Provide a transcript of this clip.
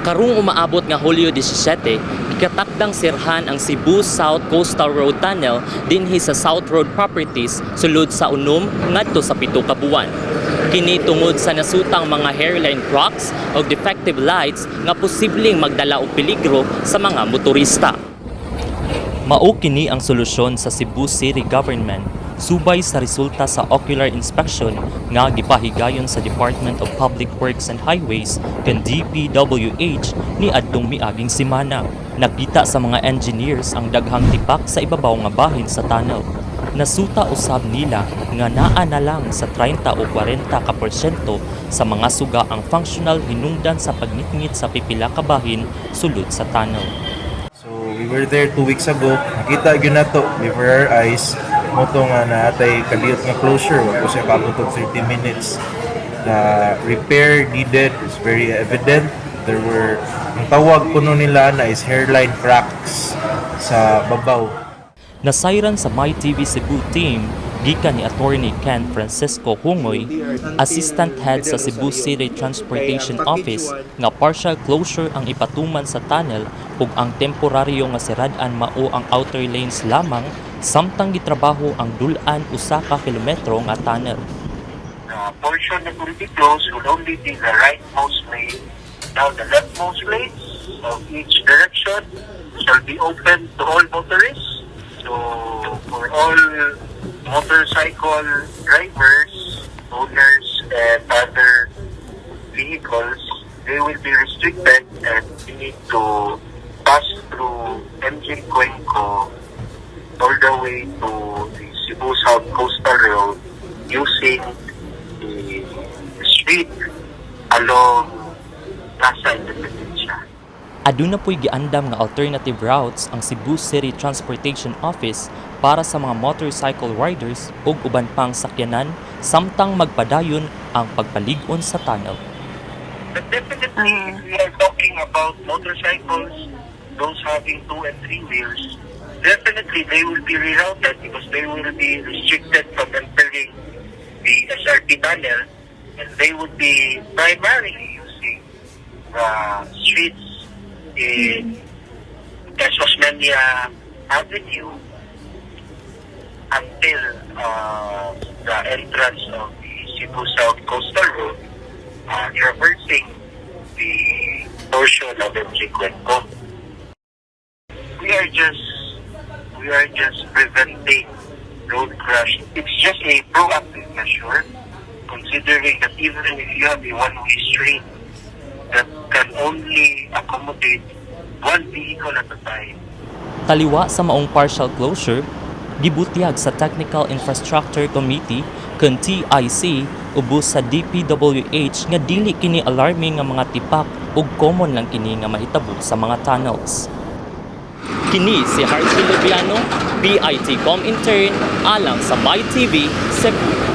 Karong umaabot nga Hulyo 17, ikatakdang sirhan ang Cebu South Coastal Road Tunnel dinhi sa South Road Properties sulod sa Unom ngadto sa 7 ka buwan. Kini tungod sa nasutang mga hairline cracks o defective lights nga posibleng magdala og peligro sa mga motorista. Mao kini ang solusyon sa Cebu City Government subay sa resulta sa ocular inspection nga gipahigayon sa Department of Public Works and Highways ken DPWH ni adtong miaging semana. Nakita sa mga engineers ang daghang tipak sa ibabaw nga bahin sa tunnel. Nasuta usab nila nga naa na lang sa 30 o 40 ka porsyento sa mga suga ang functional hinungdan sa pagngitngit sa pipila ka bahin sulod sa tunnel. So we were there 2 weeks ago. Nakita gyud nato before our eyes moto nga naatay kaliot nga closure wag ko siya kabutog 30 minutes. The repair needed is very evident. There were ang tawag kuno nila na is hairline cracks sa babaw. Nasayran sa MyTV Cebu team gikan ni Attorney Ken Francisco Hungoy, Assistant Head sa Cebu City Transportation Office, nga partial closure ang ipatuman sa tunnel ug ang temporaryo nga sirad-an mao ang outer lanes lamang samtang gitrabaho ang dulan usa ka kilometro nga tunnel. The portion that will be closed will only be the rightmost lane. Now the leftmost lanes of each direction shall be open to all motorists. So for all motorcycle drivers, owners, and other vehicles, they will be restricted and they need to pass through MJ Cuenco all the way to the Cebu South Coastal Road using the street along Plaza Independencia. Aduna po'y giandam nga alternative routes ang Cebu City Transportation Office para sa mga motorcycle riders ug uban pang sakyanan samtang magpadayon ang pagpalig-on sa tunnel. But definitely, if we are talking about motorcycles, those having 2 and 3 wheels, definitely they will be rerouted because they will be restricted from entering the SRT tunnel and they would be primarily using the streets in Osmeña Avenue until the entrance of the Cebu South Coastal Road, traversing the portion of MJ Cuenco. We are just preventing road crash. It's just a proactive measure, considering that even if you have a one-way street that can only accommodate one vehicle at a time. Taliwa sa maong partial closure, gibutyag sa Technical Infrastructure Committee ken TIC ubos sa DPWH nga dili kini alarming nga mga tipak ug common lang kini nga mahitabo sa mga tunnels. Kini si Harvey Lubiano, PIT Com Intern alang sa MyTV Cebu.